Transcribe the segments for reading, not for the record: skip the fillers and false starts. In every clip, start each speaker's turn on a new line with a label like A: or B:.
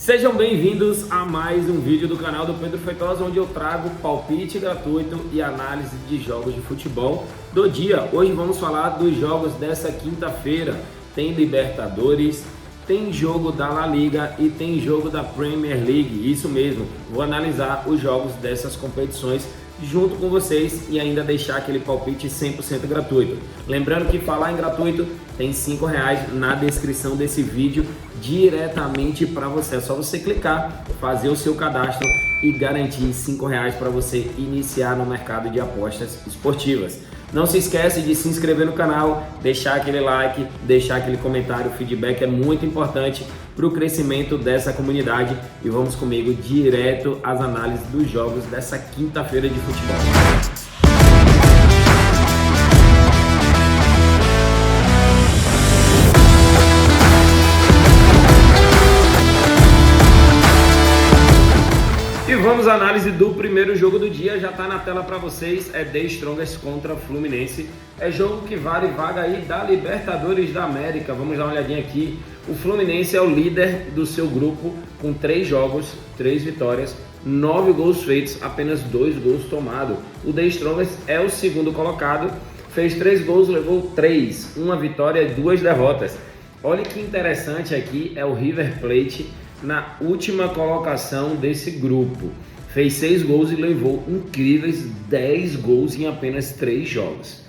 A: Sejam bem-vindos a mais um vídeo do canal do Pedro Feitosa, onde eu trago palpite gratuito e análise de jogos de futebol do dia. Hoje vamos falar dos jogos dessa quinta-feira. Tem Libertadores, tem jogo da La Liga e tem jogo da Premier League. Isso mesmo, vou analisar os jogos dessas competições junto com vocês e ainda deixar aquele palpite 100% gratuito. Lembrando que falar em gratuito tem R$5 na descrição desse vídeo diretamente para você. É só você clicar, fazer o seu cadastro e garantir R$5 para você iniciar no mercado de apostas esportivas. Não se esquece de se inscrever no canal, deixar aquele like, deixar aquele comentário, o feedback é muito importante para o crescimento dessa comunidade. E vamos comigo direto às análises dos jogos dessa quinta-feira de futebol. E vamos à análise do primeiro jogo do dia, já está na tela para vocês, é The Strongest contra Fluminense. É jogo que vale vaga aí da Libertadores da América. Vamos dar uma olhadinha aqui. O Fluminense é o líder do seu grupo com 3 jogos, 3 vitórias, 9 gols feitos, apenas 2 gols tomados. O The Strongest é o segundo colocado, fez 3 gols, levou 3, 1 vitória e 2 derrotas. Olha que interessante aqui, é o River Plate na última colocação desse grupo. Fez 6 gols e levou incríveis 10 gols em apenas 3 jogos.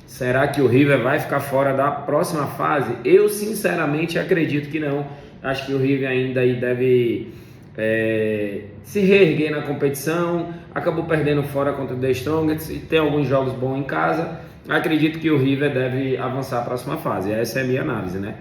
A: Será que o River vai ficar fora da próxima fase? Eu sinceramente acredito que não. Acho que o River ainda aí deve se reerguer na competição. Acabou perdendo fora contra o The Strongest e tem alguns jogos bons em casa. Acredito que o River deve avançar a próxima fase. Essa é a minha análise, né?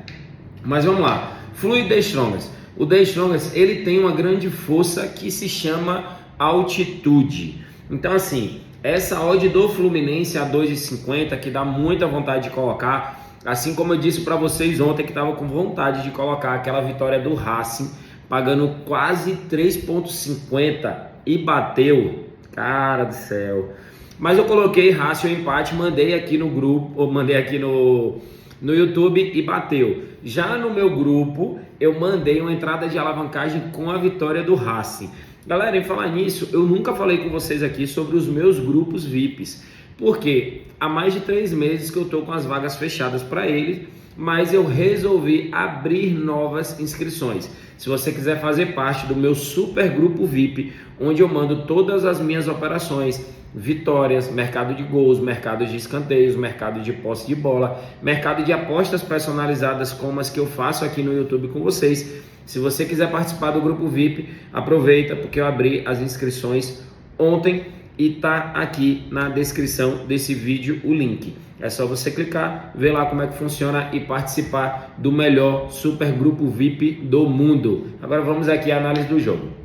A: Mas vamos lá. Flui The Strongest. O The Strongest, ele tem uma grande força que se chama altitude. Então assim, essa odd do Fluminense a 2,50 que dá muita vontade de colocar, assim como eu disse para vocês ontem que estava com vontade de colocar aquela vitória do Racing, pagando quase 3,50 e bateu, cara do céu. Mas eu coloquei Racing o empate, mandei aqui no grupo, ou mandei aqui no YouTube e bateu. Já no meu grupo, eu mandei uma entrada de alavancagem com a vitória do Racing. Galera, em falar nisso, eu nunca falei com vocês aqui sobre os meus grupos VIPs, porque há mais de 3 meses que eu estou com as vagas fechadas para eles, mas eu resolvi abrir novas inscrições. Se você quiser fazer parte do meu super grupo VIP, onde eu mando todas as minhas operações, vitórias, mercado de gols, mercado de escanteios, mercado de posse de bola, mercado de apostas personalizadas como as que eu faço aqui no YouTube com vocês. Se você quiser participar do grupo VIP, aproveita porque eu abri as inscrições ontem e tá aqui na descrição desse vídeo o link. É só você clicar, ver lá como é que funciona e participar do melhor super grupo VIP do mundo. Agora vamos aqui à análise do jogo.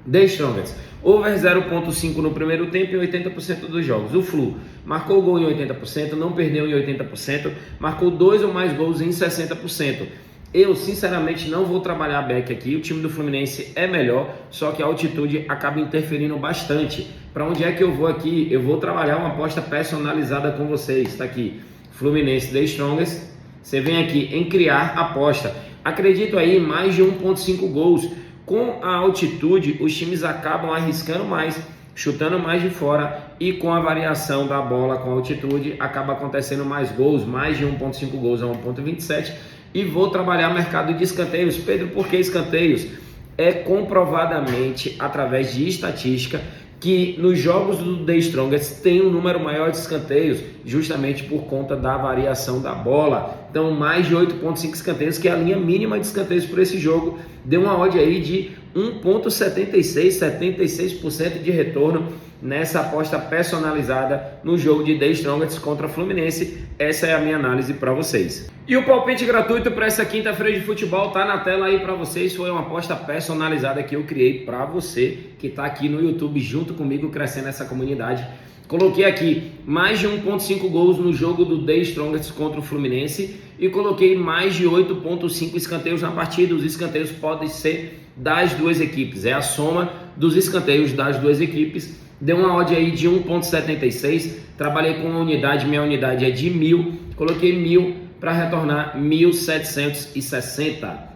A: The Strongest, over 0,5 no primeiro tempo em 80% dos jogos. O Flu marcou gol em 80%, não perdeu em 80%, marcou 2 ou mais gols em 60%. Eu sinceramente não vou trabalhar back aqui, o time do Fluminense é melhor, só que a altitude acaba interferindo bastante. Para onde é que eu vou aqui? Eu vou trabalhar uma aposta personalizada com vocês, está aqui, Fluminense The Strongest, você vem aqui em criar aposta. Acredito aí em mais de 1,5 gols. Com a altitude, os times acabam arriscando mais, chutando mais de fora e com a variação da bola com a altitude, acaba acontecendo mais gols, mais de 1,5 gols a 1,27. E vou trabalhar mercado de escanteios. Pedro, por que escanteios? É comprovadamente, através de estatística, que nos jogos do The Strongest tem um número maior de escanteios, justamente por conta da variação da bola. Então, mais de 8,5 escanteios, que é a linha mínima de escanteios para esse jogo, deu uma odd aí de 1,76, 76% de retorno nessa aposta personalizada no jogo de The Strongest contra Fluminense. Essa é a minha análise para vocês. E o palpite gratuito para essa quinta-feira de futebol tá na tela aí para vocês. Foi uma aposta personalizada que eu criei para você que está aqui no YouTube junto comigo crescendo essa comunidade. Coloquei aqui mais de 1,5 gols no jogo do The Strongest contra o Fluminense e coloquei mais de 8,5 escanteios na partida. Os escanteios podem ser das duas equipes, é a soma dos escanteios das duas equipes. Deu uma odd aí de 1,76, trabalhei com uma unidade, minha unidade é de 1.000, coloquei 1.000 para retornar 1.760.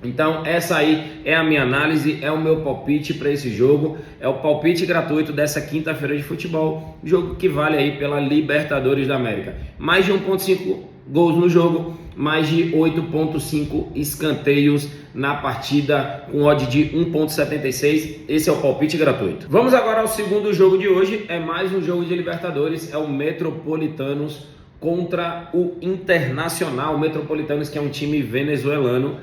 A: Então essa aí é a minha análise, é o meu palpite para esse jogo, é o palpite gratuito dessa quinta-feira de futebol, jogo que vale aí pela Libertadores da América. Mais de 1.5 gols no jogo, mais de 8.5 escanteios na partida com odd de 1.76, esse é o palpite gratuito. Vamos agora ao segundo jogo de hoje, é mais um jogo de Libertadores, é o Metropolitanos contra o Internacional. O Metropolitanos, que é um time venezuelano.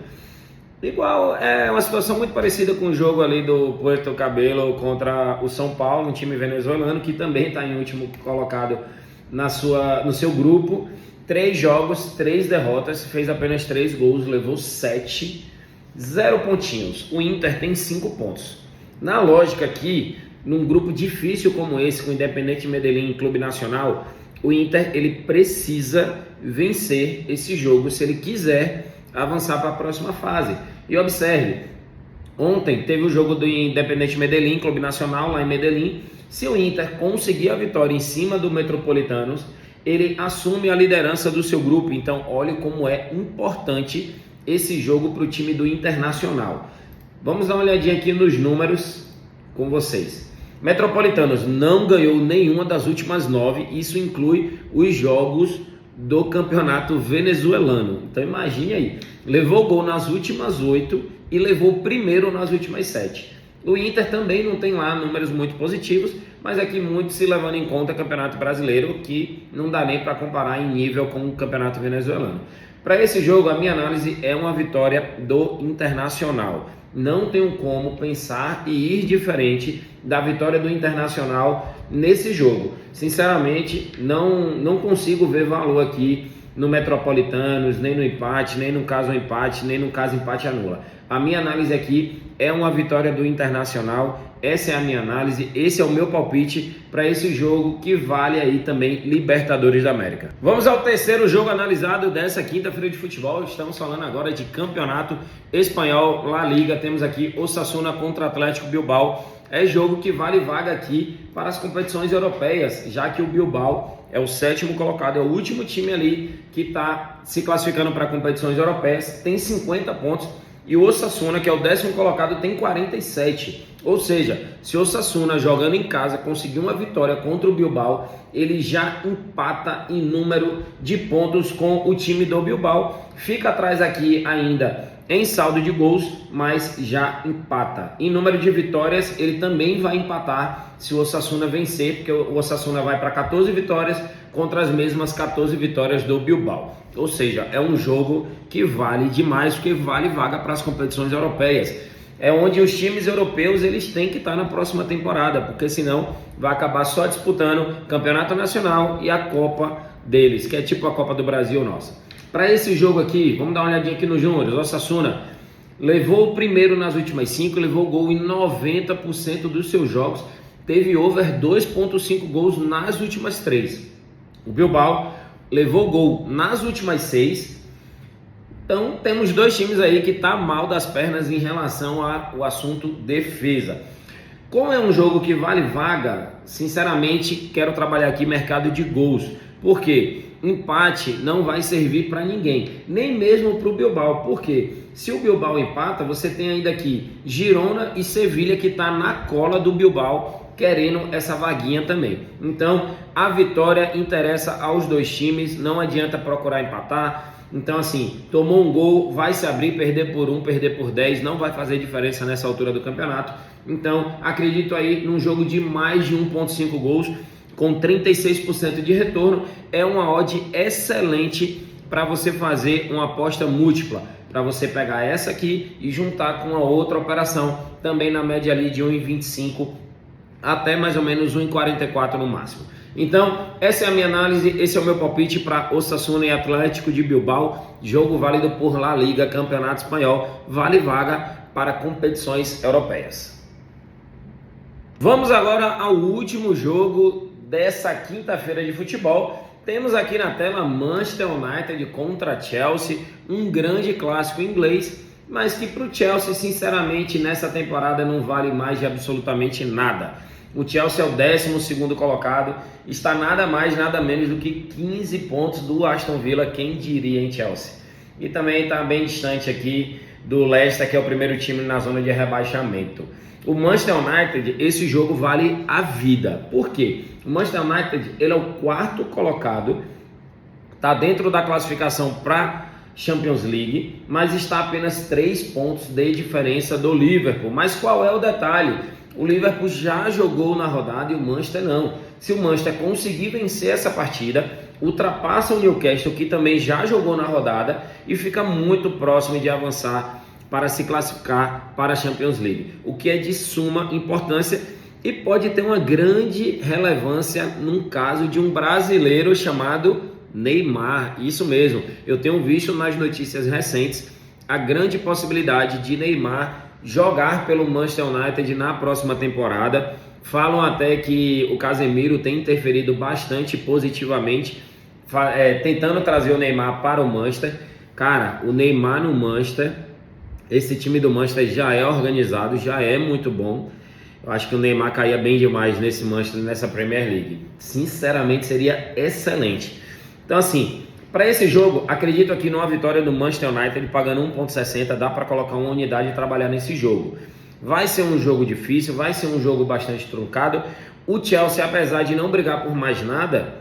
A: Igual, é uma situação muito parecida com o jogo ali do Puerto Cabello contra o São Paulo, um time venezuelano que também está em último colocado no seu grupo. 3 jogos, 3 derrotas, fez apenas 3 gols, levou 7, 0 pontinhos. O Inter tem 5 pontos. Na lógica aqui, num grupo difícil como esse, com o Independiente Medellín e Clube Nacional, o Inter ele precisa vencer esse jogo se ele quiser avançar para a próxima fase. E observe, ontem teve o jogo do Independiente Medellín, Clube Nacional, lá em Medellín. Se o Inter conseguir a vitória em cima do Metropolitanos, ele assume a liderança do seu grupo. Então, olhe como é importante esse jogo para o time do Internacional. Vamos dar uma olhadinha aqui nos números com vocês. Metropolitanos não ganhou nenhuma das últimas 9, isso inclui os jogos do campeonato venezuelano. Então imagine aí, levou gol nas últimas 8 e levou o primeiro nas últimas 7. O Inter também não tem lá números muito positivos, mas aqui muito se levando em conta o campeonato brasileiro, que não dá nem para comparar em nível com o campeonato venezuelano. Para esse jogo, a minha análise é uma vitória do Internacional. Não tenho como pensar e ir diferente da vitória do Internacional nesse jogo. Sinceramente, não consigo ver valor aqui no Metropolitanos, nem no empate, nem no caso empate, nem no caso empate anula. A minha análise aqui é uma vitória do Internacional, essa é a minha análise, esse é o meu palpite para esse jogo que vale aí também Libertadores da América. Vamos ao terceiro jogo analisado dessa quinta-feira de futebol, estamos falando agora de Campeonato Espanhol, La Liga, temos aqui Osasuna contra Atlético Bilbao. É jogo que vale vaga aqui para as competições europeias, já que o Bilbao é o 7º colocado, é o último time ali que está se classificando para competições europeias, tem 50 pontos, e o Osasuna, que é o 10º colocado, tem 47. Ou seja, se o Osasuna jogando em casa conseguir uma vitória contra o Bilbao, ele já empata em número de pontos com o time do Bilbao, fica atrás aqui ainda em saldo de gols, mas já empata. Em número de vitórias, ele também vai empatar se o Osasuna vencer, porque o Osasuna vai para 14 vitórias contra as mesmas 14 vitórias do Bilbao. Ou seja, é um jogo que vale demais, porque vale vaga para as competições europeias. É onde os times europeus eles têm que estar na próxima temporada, porque senão vai acabar só disputando Campeonato Nacional e a Copa deles, que é tipo a Copa do Brasil nossa. Para esse jogo aqui, vamos dar uma olhadinha aqui nos números. O Osasuna levou o primeiro nas últimas 5, levou gol em 90% dos seus jogos, teve over 2.5 gols nas últimas 3. O Bilbao levou gol nas últimas 6. Então temos dois times aí que tá mal das pernas em relação ao assunto defesa. Como é um jogo que vale vaga, sinceramente quero trabalhar aqui mercado de gols. Por quê? Empate não vai servir para ninguém, nem mesmo para o Bilbao. Por quê? Se o Bilbao empata, você tem ainda aqui Girona e Sevilha que está na cola do Bilbao, querendo essa vaguinha também. Então a vitória interessa aos dois times, não adianta procurar empatar. Então assim, tomou um gol, vai se abrir, perder por 1, perder por 10, não vai fazer diferença nessa altura do campeonato. Então acredito aí num jogo de mais de 1.5 gols, com 36% de retorno, é uma odd excelente para você fazer uma aposta múltipla, para você pegar essa aqui e juntar com a outra operação, também na média ali de 1,25 até mais ou menos 1,44 no máximo. Então, essa é a minha análise, esse é o meu palpite para Osasuna e Atlético de Bilbao, jogo válido por La Liga, Campeonato Espanhol, vale vaga para competições europeias. Vamos agora ao último jogo dessa quinta-feira de futebol. Temos aqui na tela Manchester United contra Chelsea, um grande clássico inglês, mas que para o Chelsea, sinceramente, nessa temporada não vale mais de absolutamente nada. O Chelsea é o 12º colocado, está nada mais, nada menos do que 15 pontos do Aston Villa, quem diria em Chelsea. E também está bem distante aqui do Leicester, que é o primeiro time na zona de rebaixamento. O Manchester United, esse jogo vale a vida. Por quê? O Manchester United, ele é o quarto colocado, está dentro da classificação para Champions League, mas está apenas 3 pontos de diferença do Liverpool. Mas qual é o detalhe? O Liverpool já jogou na rodada e o Manchester não. Se o Manchester conseguir vencer essa partida, ultrapassa o Newcastle, que também já jogou na rodada, e fica muito próximo de avançar para se classificar para a Champions League, o que é de suma importância e pode ter uma grande relevância num caso de um brasileiro chamado Neymar. Isso mesmo, eu tenho visto nas notícias recentes a grande possibilidade de Neymar jogar pelo Manchester United na próxima temporada. Falam até que o Casemiro tem interferido bastante positivamente, tentando trazer o Neymar para o Manchester. Cara, o Neymar no Manchester, esse time do Manchester já é organizado, já é muito bom. Eu acho que o Neymar caía bem demais nesse Manchester, nessa Premier League. Sinceramente, seria excelente. Então, assim, para esse jogo, acredito aqui numa vitória do Manchester United pagando 1,60. Dá para colocar uma unidade e trabalhar nesse jogo. Vai ser um jogo difícil, vai ser um jogo bastante truncado. O Chelsea, apesar de não brigar por mais nada,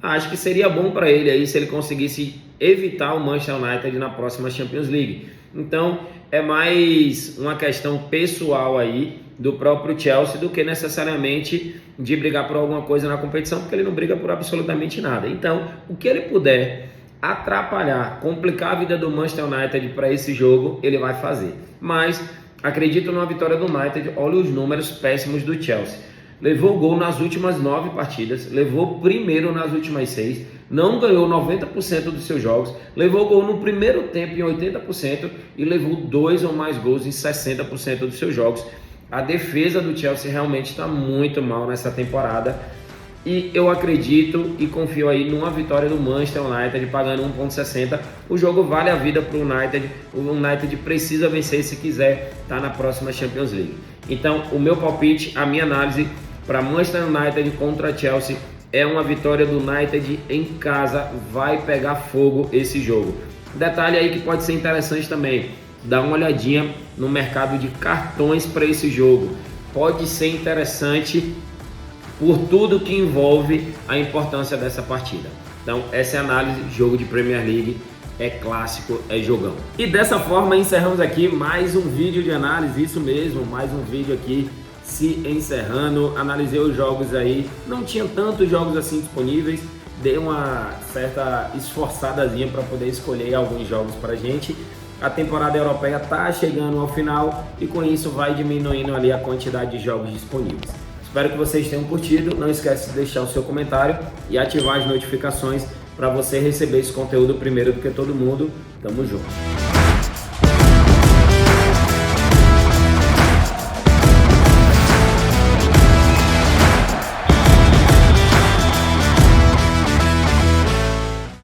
A: acho que seria bom para ele aí se ele conseguisse evitar o Manchester United na próxima Champions League. Então, é mais uma questão pessoal aí do próprio Chelsea do que necessariamente de brigar por alguma coisa na competição, porque ele não briga por absolutamente nada. Então, o que ele puder atrapalhar, complicar a vida do Manchester United para esse jogo, ele vai fazer. Mas acredito numa vitória do United. Olha os números péssimos do Chelsea. Levou gol nas últimas 9 partidas, levou primeiro nas últimas 6, não ganhou 90% dos seus jogos, levou gol no primeiro tempo em 80% e levou 2 ou mais gols em 60% dos seus jogos. A defesa do Chelsea realmente está muito mal nessa temporada e eu acredito e confio aí numa vitória do Manchester United pagando 1,60. O jogo vale a vida para o United. O United precisa vencer se quiser estar na próxima Champions League. Então, o meu palpite, a minha análise para Manchester United contra Chelsea é uma vitória do United em casa. Vai pegar fogo esse jogo. Detalhe aí que pode ser interessante também, dá uma olhadinha no mercado de cartões para esse jogo. Pode ser interessante por tudo que envolve a importância dessa partida. Então essa é a análise. Jogo de Premier League é clássico, é jogão. E dessa forma encerramos aqui mais um vídeo de análise. Isso mesmo, mais um vídeo aqui se encerrando. Analisei os jogos aí, não tinha tantos jogos assim disponíveis, dei uma certa esforçadazinha para poder escolher alguns jogos para gente. A temporada europeia está chegando ao final e com isso vai diminuindo ali a quantidade de jogos disponíveis. Espero que vocês tenham curtido. Não esquece de deixar o seu comentário e ativar as notificações para você receber esse conteúdo primeiro do que todo mundo. Tamo junto!